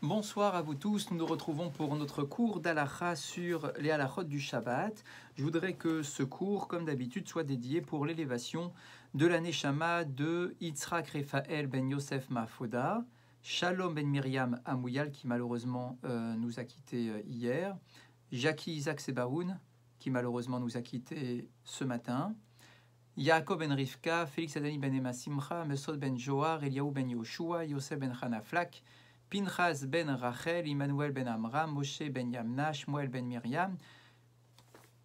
Bonsoir à vous tous, nous nous retrouvons pour notre cours d'Halacha sur les halachot du Shabbat. Je voudrais que ce cours, comme d'habitude, soit dédié pour l'élévation de la Neshama de Yitzhak Raphaël ben Yosef Mafoda, Shalom ben Myriam Amouyal qui malheureusement nous a quittés hier, Jackie Isaac Sebaoun qui malheureusement nous a quittés ce matin, Yaakov ben Rivka, Félix Adani ben Emma Simcha, Mesod ben Joar, Eliaou ben Yoshua, Yosef ben Hanaflak, Pinchas ben Rachel, Emmanuel ben Amram, Moshe ben Yamna, Shmuel ben Myriam.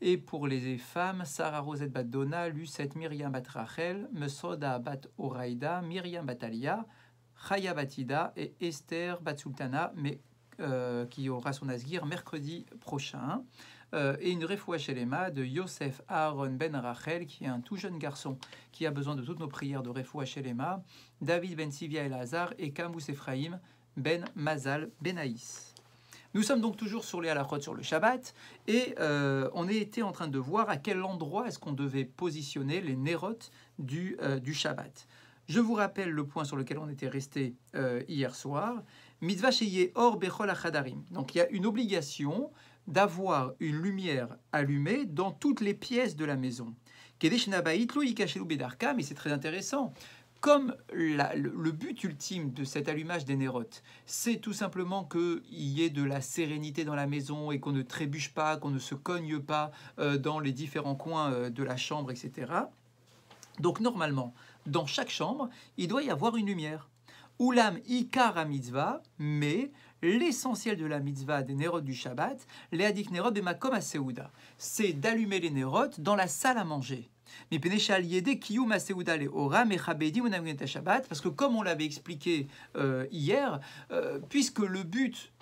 Et pour les femmes, Sarah Rosette bat Dona, Lucette Myriam bat Rachel, Mesoda bat Oraïda, Myriam bat Alia, Chaya batida et Esther bat Sultana, mais qui aura son asgir mercredi prochain. Et une refoua shelema de Yosef Aaron ben Rachel, qui est un tout jeune garçon qui a besoin de toutes nos prières de refoua shelema, David ben Sivia Elazar et Kamous Ephraim ben Mazal Benaïs. Nous sommes donc toujours sur les halachot sur le Shabbat et on était en train de voir à quel endroit est-ce qu'on devait positionner les nerot du Shabbat. Je vous rappelle le point sur lequel on était resté hier soir. Mitzvah sheyeh or bechol achadarim. Donc il y a une obligation d'avoir une lumière allumée dans toutes les pièces de la maison. Kedesh nabait lo yikashelu bedarka, mais c'est très intéressant. Comme le but ultime de cet allumage des nérotes, c'est tout simplement qu'il y ait de la sérénité dans la maison et qu'on ne trébuche pas, qu'on ne se cogne pas dans les différents coins de la chambre, etc. Donc normalement, dans chaque chambre, il doit y avoir une lumière. Oulam ikar à mitzvah, mais l'essentiel de la mitzvah des nérotes du Shabbat, les hadik nérotes de makom à Seouda, c'est d'allumer les nérotes dans la salle à manger. Parce que comme on l'avait expliqué hier, puisque le but,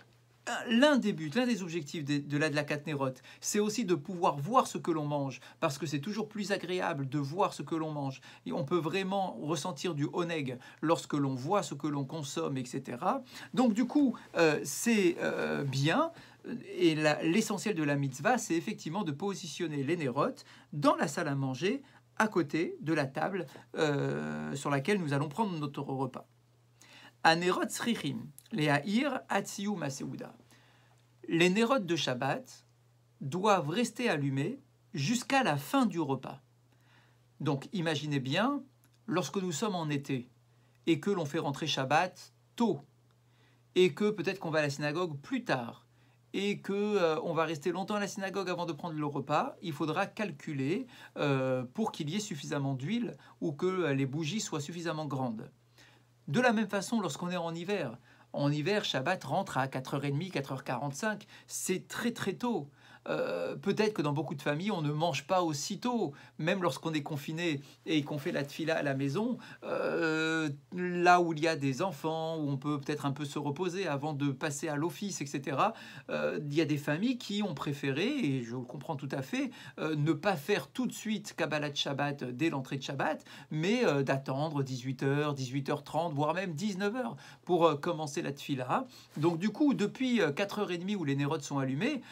l'un des objectifs de la Katnerot, c'est aussi de pouvoir voir ce que l'on mange, parce que c'est toujours plus agréable de voir ce que l'on mange. Et on peut vraiment ressentir du oneg lorsque l'on voit ce que l'on consomme, etc. Donc du coup, c'est bien. Et l'essentiel de la mitzvah, c'est effectivement de positionner les nérotes dans la salle à manger, à côté de la table sur laquelle nous allons prendre notre repas. Anerot srichim, les haïr atziou maseouda. Les nérotes de Shabbat doivent rester allumés jusqu'à la fin du repas. Donc imaginez bien, lorsque nous sommes en été et que l'on fait rentrer Shabbat tôt, et que peut-être qu'on va à la synagogue plus tard, et qu'on va rester longtemps à la synagogue avant de prendre le repas, il faudra calculer pour qu'il y ait suffisamment d'huile ou que les bougies soient suffisamment grandes. De la même façon, lorsqu'on est en hiver, Shabbat rentre à 4h30, 4h45, c'est très très tôt. Peut-être que dans beaucoup de familles, on ne mange pas aussitôt, même lorsqu'on est confiné et qu'on fait la tfila à la maison, là où il y a des enfants, où on peut peut-être un peu se reposer avant de passer à l'office, etc. Il y a des familles qui ont préféré, et je le comprends tout à fait, ne pas faire tout de suite Kabbalat Shabbat dès l'entrée de Shabbat, mais d'attendre 18h, 18h30, voire même 19h pour commencer la tfila. Donc du coup, depuis 4h30 où les nérotes sont allumés,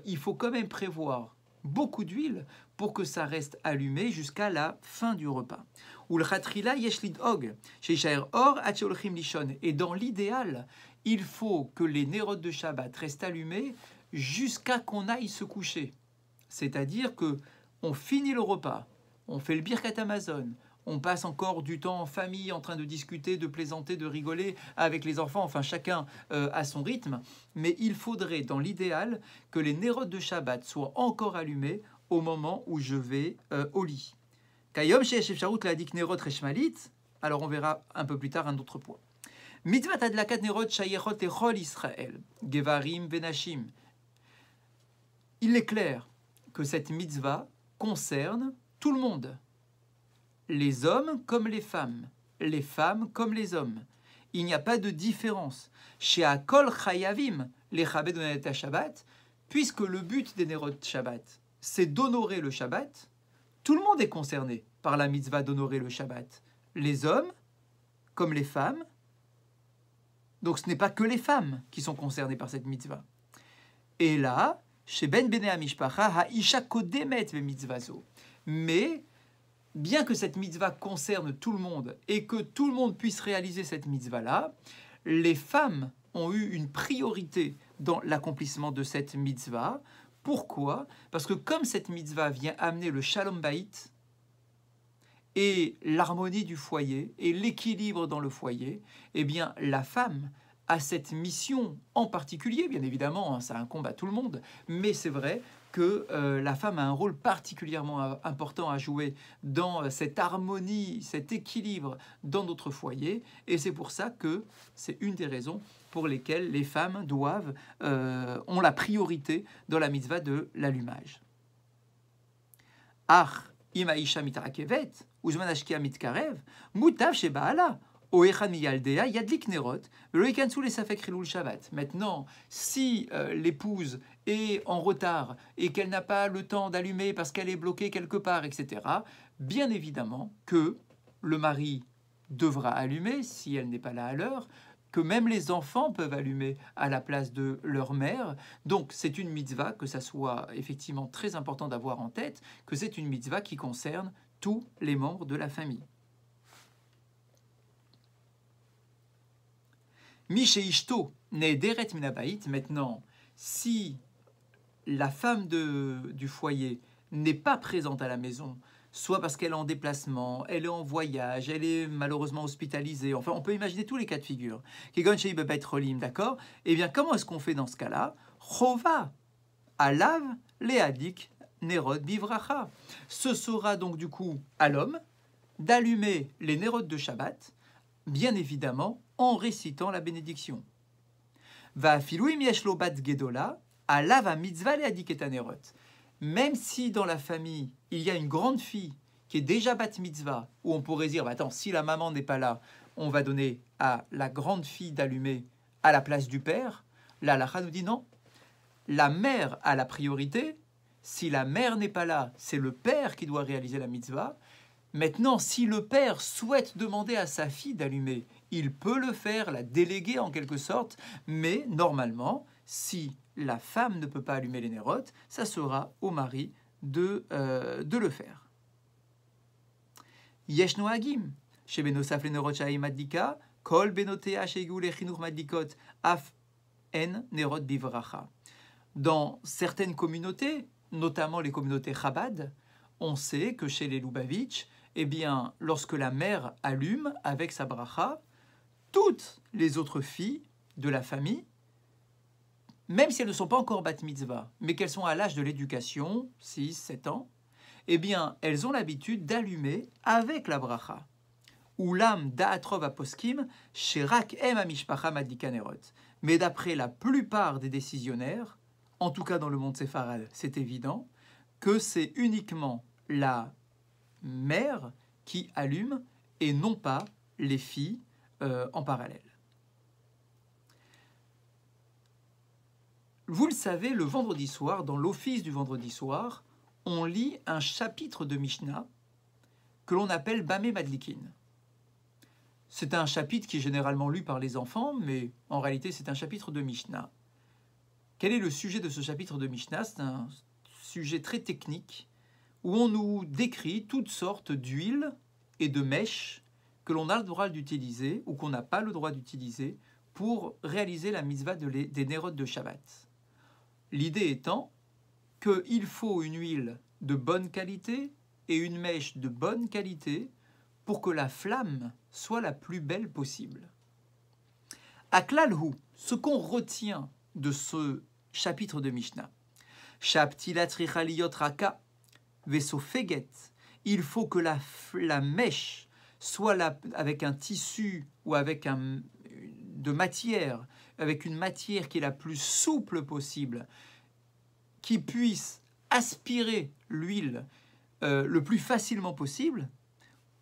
il faut quand même prévoir beaucoup d'huile pour que ça reste allumé jusqu'à la fin du repas. Et dans l'idéal, il faut que les nérotes de Shabbat restent allumés jusqu'à qu'on aille se coucher. C'est-à-dire que on finit le repas, on fait le Birkat Hamazon, on passe encore du temps en famille en train de discuter, de plaisanter, de rigoler avec les enfants, enfin chacun à son rythme. Mais il faudrait, dans l'idéal, que les nérotes de Shabbat soient encore allumés au moment où je vais au lit. Kayom sheyesh efsharut lahadik nerot reshmalit. Alors on verra un peu plus tard un autre point. Mitzvat adlakat nerot shayechot lechol Israël, gevarim venashim. Il est clair que cette mitzvah concerne tout le monde. Les hommes comme les femmes comme les hommes. Il n'y a pas de différence. Chez Akol Chayavim, les Chabed Onanet Shabbat, puisque le but des Nerot Shabbat, c'est d'honorer le Shabbat, tout le monde est concerné par la mitzvah d'honorer le Shabbat. Les hommes comme les femmes. Donc ce n'est pas que les femmes qui sont concernées par cette mitzvah. Et là, chez Ben Bene Amishpacha, Ha'isha Kodemet ve mitzvazo. Mais bien que cette mitzvah concerne tout le monde et que tout le monde puisse réaliser cette mitzvah-là, les femmes ont eu une priorité dans l'accomplissement de cette mitzvah. Pourquoi? Parce que comme cette mitzvah vient amener le shalom bayit et l'harmonie du foyer et l'équilibre dans le foyer, eh bien la femme a cette mission en particulier, bien évidemment, hein, ça incombe à tout le monde, mais c'est vrai que la femme a un rôle particulièrement important à jouer dans cette harmonie, cet équilibre dans notre foyer, et c'est pour ça que c'est une des raisons pour lesquelles les femmes ont la priorité dans la mitzvah de l'allumage. Ach, im haisha mitarakevet, uzman hashkia mitkarev, mutav shebaala. Maintenant, si l'épouse est en retard et qu'elle n'a pas le temps d'allumer parce qu'elle est bloquée quelque part, etc., bien évidemment que le mari devra allumer si elle n'est pas là à l'heure, que même les enfants peuvent allumer à la place de leur mère. Donc c'est une mitzvah, que ça soit effectivement très important d'avoir en tête, que c'est une mitzvah qui concerne tous les membres de la famille. Mishe Ishto Nederet Minabait. Maintenant, si la femme du foyer n'est pas présente à la maison, soit parce qu'elle est en déplacement, elle est en voyage, elle est malheureusement hospitalisée, enfin on peut imaginer tous les cas de figure, d'accord? Eh bien comment est-ce qu'on fait dans ce cas-là? Chova alav leadik nerod bivracha. Ce sera donc du coup à l'homme d'allumer les nerod de Shabbat, bien évidemment en récitant la bénédiction. Va filouim yeshlo bat gedola alava mitzvah leadik et anerot. Même si dans la famille, il y a une grande fille qui est déjà bat mitzvah, où on pourrait dire, bah attends, si la maman n'est pas là, on va donner à la grande fille d'allumer à la place du père, la halakha nous dit non. La mère a la priorité. Si la mère n'est pas là, c'est le père qui doit réaliser la mitzvah. Maintenant, si le père souhaite demander à sa fille d'allumer, il peut le faire, la déléguer en quelque sorte, mais normalement, si la femme ne peut pas allumer les nérotes, ça sera au mari de le faire. Yesh noagim, chez benosaf les nérotes shaim madlika, kol benotea sheigu lechinuch madlikot af en nerot bivracha. Dans certaines communautés, notamment les communautés Chabad, on sait que chez les Lubavitch, eh bien, lorsque la mère allume avec sa bracha, toutes les autres filles de la famille, même si elles ne sont pas encore bat mitzvah, mais qu'elles sont à l'âge de l'éducation, 6, 7 ans, eh bien, elles ont l'habitude d'allumer avec la bracha. Ulam da'atrov aposkim, sherak em amishpacha madlikanerot. Mais d'après la plupart des décisionnaires, en tout cas dans le monde séfarade, c'est évident, que c'est uniquement la mère qui allume et non pas les filles en parallèle. Vous le savez, le vendredi soir, dans l'office du vendredi soir, on lit un chapitre de Mishnah que l'on appelle Bameh Madlikin. C'est un chapitre qui est généralement lu par les enfants, mais en réalité c'est un chapitre de Mishnah. Quel est le sujet de ce chapitre de Mishnah? C'est un sujet très technique où on nous décrit toutes sortes d'huiles et de mèches que l'on a le droit d'utiliser ou qu'on n'a pas le droit d'utiliser pour réaliser la mitzvah des nérotes de Shabbat. L'idée étant qu'il faut une huile de bonne qualité et une mèche de bonne qualité pour que la flamme soit la plus belle possible. À Klalhu, ce qu'on retient de ce chapitre de Mishnah, Shaptilat richaliyot raka vesofeget, il faut que la mèche soit là avec un tissu ou avec de matière, avec une matière qui est la plus souple possible, qui puisse aspirer l'huile le plus facilement possible,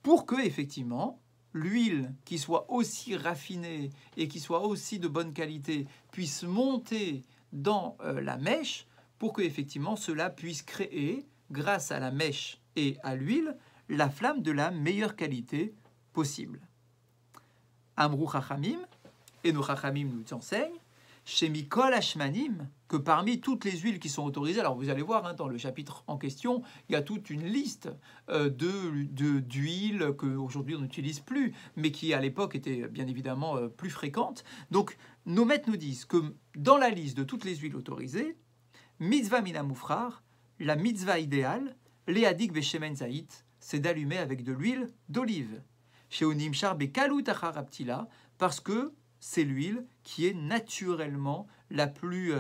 pour que effectivement l'huile qui soit aussi raffinée et qui soit aussi de bonne qualité puisse monter dans la mèche, pour que effectivement cela puisse créer, grâce à la mèche et à l'huile, la flamme de la meilleure qualité possible. Amrou Chachamim, et nos Chachamim nous enseignent, chez Mikol Hashmanim, que parmi toutes les huiles qui sont autorisées, alors vous allez voir hein, dans le chapitre en question, il y a toute une liste d'huiles qu'aujourd'hui on n'utilise plus, mais qui à l'époque étaient bien évidemment plus fréquentes. Donc nos maîtres nous disent que dans la liste de toutes les huiles autorisées, mitzvah mina mufrar, la mitzvah idéale, lehadik beshemen zayit, c'est d'allumer avec de l'huile d'olive. Chez Onimchar bekalut acharaptila, parce que c'est l'huile qui est naturellement la plus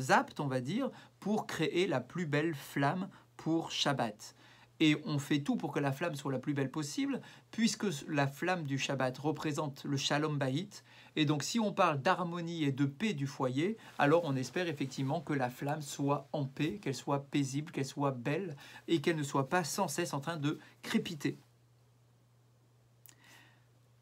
apte, on va dire, pour créer la plus belle flamme pour Shabbat. Et on fait tout pour que la flamme soit la plus belle possible, puisque la flamme du Shabbat représente le Shalom Bayit. Et donc si on parle d'harmonie et de paix du foyer, alors on espère effectivement que la flamme soit en paix, qu'elle soit paisible, qu'elle soit belle, et qu'elle ne soit pas sans cesse en train de crépiter.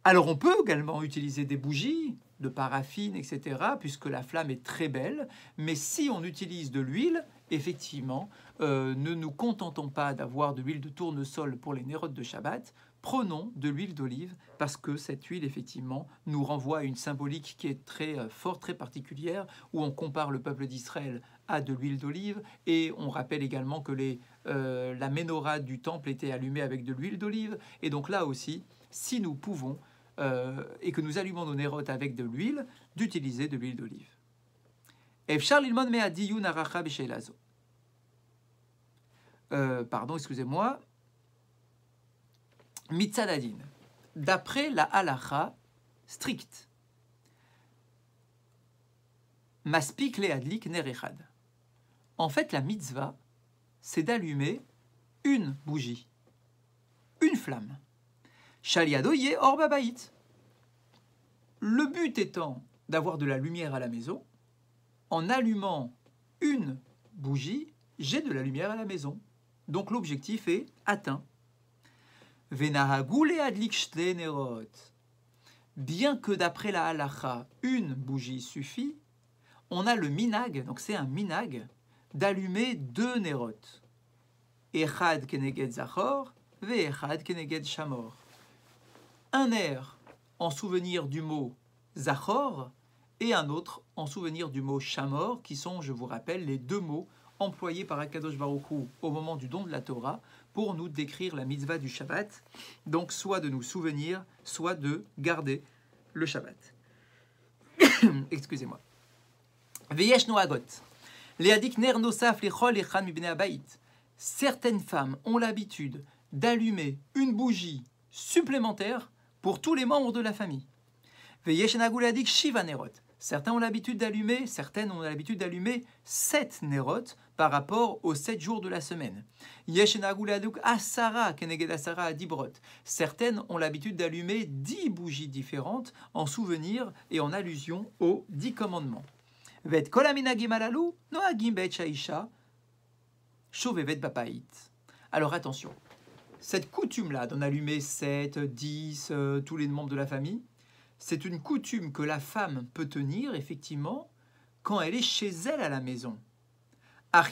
Alors on peut également utiliser des bougies, de paraffine, etc., puisque la flamme est très belle, mais si on utilise de l'huile, effectivement, ne nous contentons pas d'avoir de l'huile de tournesol pour les nérotes de Shabbat, prenons de l'huile d'olive, parce que cette huile, effectivement, nous renvoie à une symbolique qui est très forte, très particulière, où on compare le peuple d'Israël à de l'huile d'olive, et on rappelle également que la menorah du temple était allumée avec de l'huile d'olive, et donc là aussi, si nous pouvons, et que nous allumons nos nérotes avec de l'huile, d'utiliser de l'huile d'olive. Pardon, excusez-moi. Mitzadadin. D'après la halacha stricte, maspik leadlik ner echad. En fait, la mitzvah, c'est d'allumer une bougie, une flamme. Shaliadoye or babaït. Le but étant d'avoir de la lumière à la maison. En allumant une bougie, j'ai de la lumière à la maison. Donc l'objectif est atteint. Venahagule adlik shte nerot. Bien que d'après la halacha, une bougie suffit, on a le minag, donc c'est un minag, d'allumer deux nerot. Echad keneged zachor, ve'echad keneged shamor. Un air en souvenir du mot Zachor et un autre en souvenir du mot Shamor, qui sont, je vous rappelle, les deux mots employés par Akadosh Baruch Hu au moment du don de la Torah pour nous décrire la mitzvah du Shabbat, donc soit de nous souvenir, soit de garder le Shabbat. Excusez-moi. Veyesh noagot. Leadik ner nosaf lechol echan mibnei habayit. Certaines femmes ont l'habitude d'allumer une bougie supplémentaire pour tous les membres de la famille. Certaines ont l'habitude d'allumer 7 nérotes par rapport aux 7 jours de la semaine. Certaines ont l'habitude d'allumer 10 bougies différentes en souvenir et en allusion aux 10 commandements. Alors attention. Cette coutume-là d'en allumer 7, 10, tous les membres de la famille, c'est une coutume que la femme peut tenir, effectivement, quand elle est chez elle à la maison. Par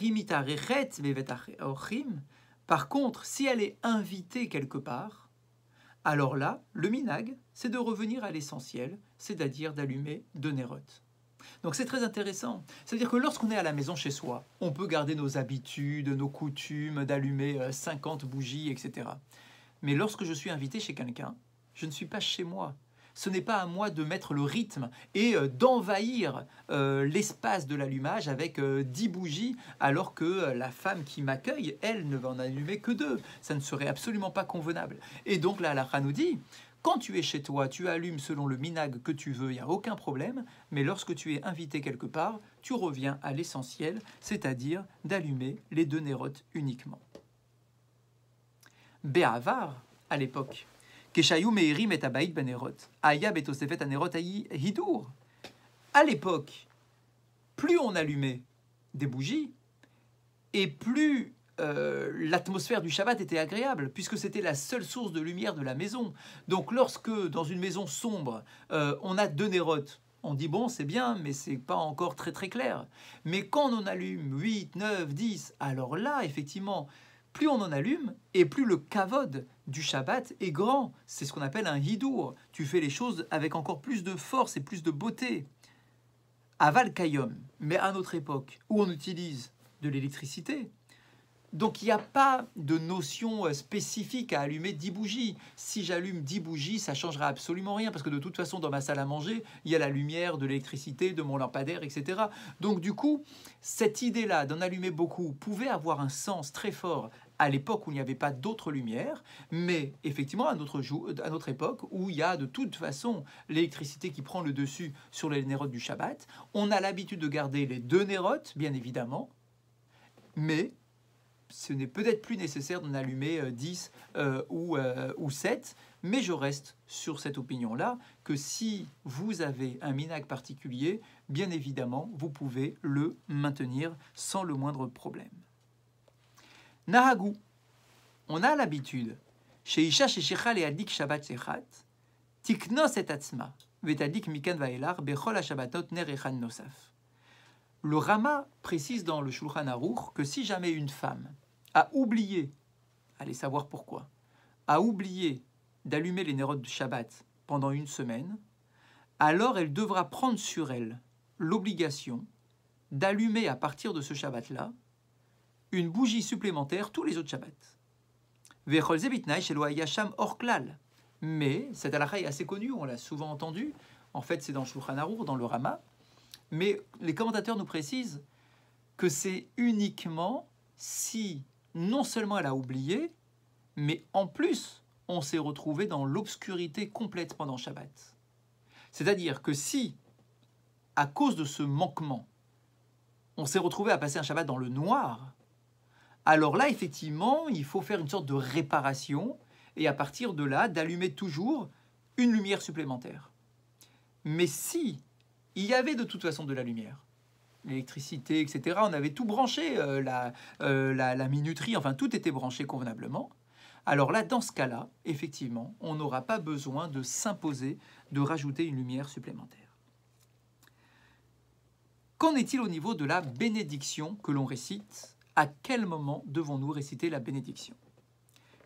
contre, si elle est invitée quelque part, alors là, le minag, c'est de revenir à l'essentiel, c'est-à-dire d'allumer 2 nérotes. Donc c'est très intéressant. C'est-à-dire que lorsqu'on est à la maison chez soi, on peut garder nos habitudes, nos coutumes, d'allumer 50 bougies, etc. Mais lorsque je suis invité chez quelqu'un, je ne suis pas chez moi. Ce n'est pas à moi de mettre le rythme et d'envahir l'espace de l'allumage avec 10 bougies, alors que la femme qui m'accueille, elle, ne va en allumer que 2. Ça ne serait absolument pas convenable. Et donc la halakha nous dit... Quand tu es chez toi, tu allumes selon le minag que tu veux, il n'y a aucun problème. Mais lorsque tu es invité quelque part, tu reviens à l'essentiel, c'est-à-dire d'allumer les 2 nérotes uniquement. Be'avar, à l'époque, Keshayu meirim et abayit banerot, aya betosefet anerot ayi hidur. À l'époque, plus on allumait des bougies, et plus l'atmosphère du Shabbat était agréable, puisque c'était la seule source de lumière de la maison. Donc lorsque, dans une maison sombre, on a 2 nérotes, on dit bon, c'est bien, mais c'est pas encore très très clair. Mais quand on en allume 8, 9, 10, alors là, effectivement, plus on en allume, et plus le kavod du Shabbat est grand. C'est ce qu'on appelle un hidour. Tu fais les choses avec encore plus de force et plus de beauté. Aval Kayom, mais à notre époque, où on utilise de l'électricité, donc il n'y a pas de notion spécifique à allumer 10 bougies. Si j'allume 10 bougies, ça ne changera absolument rien, parce que de toute façon, dans ma salle à manger, il y a la lumière, de l'électricité, de mon lampadaire, etc. Donc du coup, cette idée-là d'en allumer beaucoup pouvait avoir un sens très fort à l'époque où il n'y avait pas d'autres lumières, mais effectivement à notre époque où il y a de toute façon l'électricité qui prend le dessus sur les nérotes du Shabbat, on a l'habitude de garder les 2 nérotes, bien évidemment, mais ce n'est peut-être plus nécessaire d'en allumer 10 ou 7, mais je reste sur cette opinion-là, que si vous avez un minhag particulier, bien évidemment, vous pouvez le maintenir sans le moindre problème. Nahagou, on a l'habitude, chez Isha Sheshicha le Adik Shabbat Sechat, Tiknos et Atzma, Vetadik Mikan Vaelar, Bechol HaShabbatot Ner Echan Nosaf. Le Rama précise dans le Shulchan Aruch que si jamais une femme a oublié, allez savoir pourquoi, a oublié d'allumer les nérotes du Shabbat pendant une semaine, alors elle devra prendre sur elle l'obligation d'allumer à partir de ce Shabbat-là une bougie supplémentaire tous les autres Shabbats. Vechol zebitnaï shelo hayasham orklal. Mais cette halakha est assez connue, on l'a souvent entendu. En fait, c'est dans le Shulchan Aruch, dans le Rama. Mais les commentateurs nous précisent que c'est uniquement si non seulement elle a oublié, mais en plus, on s'est retrouvé dans l'obscurité complète pendant Shabbat. C'est-à-dire que si, à cause de ce manquement, on s'est retrouvé à passer un Shabbat dans le noir, alors là, effectivement, il faut faire une sorte de réparation et à partir de là, d'allumer toujours une lumière supplémentaire. Mais si il y avait de toute façon de la lumière, l'électricité, etc., on avait tout branché, la minuterie, enfin tout était branché convenablement, alors là, dans ce cas-là, effectivement, on n'aura pas besoin de s'imposer de rajouter une lumière supplémentaire. Qu'en est-il au niveau de la bénédiction que l'on récite? À quel moment devons-nous réciter la bénédiction?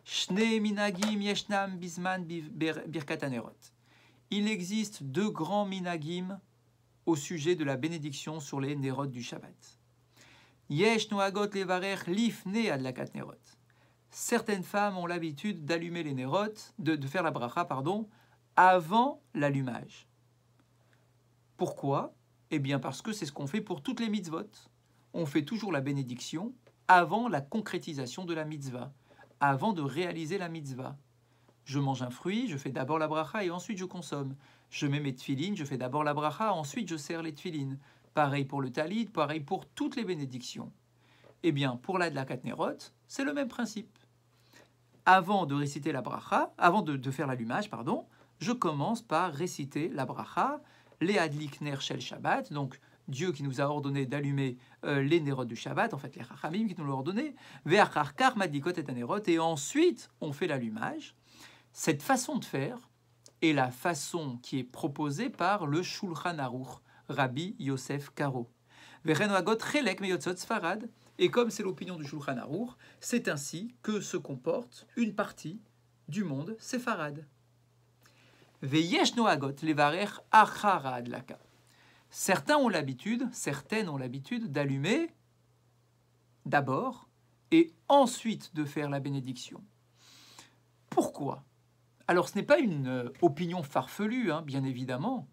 Shne minagim yeshnam bisman birkat hanerot. Il existe 2 grands minagim au sujet de la bénédiction sur les nerot du Shabbat. Yesh noagot levarech lifne adlakat nerot. Certaines femmes ont l'habitude d'allumer les nerot, de faire la bracha, avant l'allumage. Pourquoi? Eh bien parce que c'est ce qu'on fait pour toutes les mitzvot. On fait toujours la bénédiction avant la concrétisation de la mitzvah, avant de réaliser la mitzvah. Je mange un fruit, je fais d'abord la bracha et ensuite je consomme. Je mets mes tefilines, je fais d'abord la bracha, ensuite je serre les tefilines. Pareil pour le talit, pareil pour toutes les bénédictions. Eh bien, pour la Adlakat Nerot, c'est le même principe. Avant de réciter la bracha, avant de faire l'allumage, je commence par réciter la bracha, les Adlik Ner Shel Shabbat, donc Dieu qui nous a ordonné d'allumer les Nerot du Shabbat, en fait les Chachamim qui nous l'ont ordonné, Ve'acharkar Madikot et Nerot, et ensuite on fait l'allumage. Cette façon de faire est la façon qui est proposée par le Shulchan Aruch, Rabbi Yosef Karo. Ve'renoagot Chelek Meyotzot Sfarad, et comme c'est l'opinion du Shulchan Aruch, c'est ainsi que se comporte une partie du monde séfarade. Ve'yesh noagot levarech achara adlaka. Certaines ont l'habitude d'allumer d'abord et ensuite de faire la bénédiction. Pourquoi? Alors ce n'est pas une opinion farfelue, bien évidemment.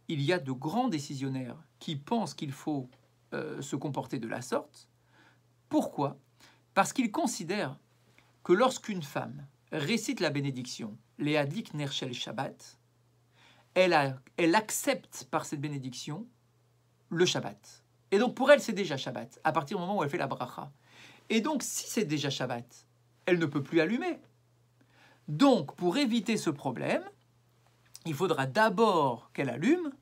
Il y a de grands décisionnaires qui pensent qu'il faut se comporter de la sorte. Pourquoi? Parce qu'ils considèrent que lorsqu'une femme récite la bénédiction, les Adlik Ner Shel Shabbat, elle accepte par cette bénédiction le Shabbat. Et donc pour elle, c'est déjà Shabbat, à partir du moment où elle fait la bracha. Et donc si c'est déjà Shabbat, elle ne peut plus allumer. Donc pour éviter ce problème, il faudra d'abord qu'elle allume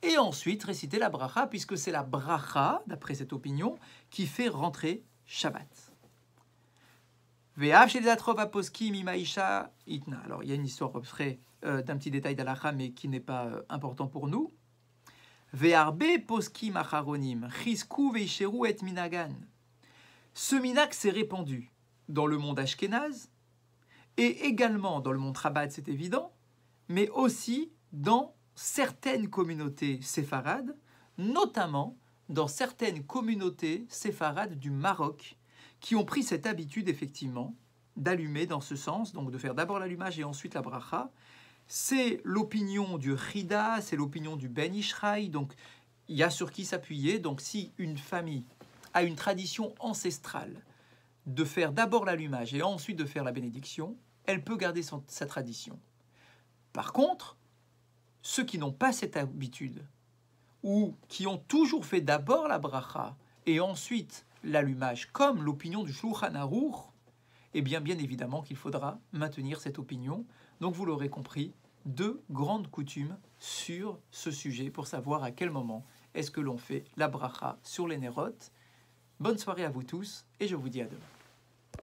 et ensuite réciter la bracha, puisque c'est la bracha, d'après cette opinion, qui fait rentrer Shabbat. Alors, il y a une histoire frais d'un petit détail d'Alacha, mais qui n'est pas important pour nous. Ce minag s'est répandu dans le monde ashkénaze et également dans le monde Chabad, c'est évident, mais aussi dans certaines communautés séfarades, notamment dans certaines communautés séfarades du Maroc, qui ont pris cette habitude effectivement d'allumer dans ce sens, donc de faire d'abord l'allumage et ensuite la bracha. C'est l'opinion du Rida, c'est l'opinion du Ben Ishraï, donc il y a sur qui s'appuyer. Donc si une famille a une tradition ancestrale de faire d'abord l'allumage et ensuite de faire la bénédiction, elle peut garder sa tradition. Par contre, ceux qui n'ont pas cette habitude, ou qui ont toujours fait d'abord la bracha et ensuite l'allumage, comme l'opinion du Shulchan Aruch, eh bien évidemment qu'il faudra maintenir cette opinion. Donc vous l'aurez compris, deux grandes coutumes sur ce sujet pour savoir à quel moment est-ce que l'on fait la bracha sur les nérotes. Bonne soirée à vous tous et je vous dis à demain.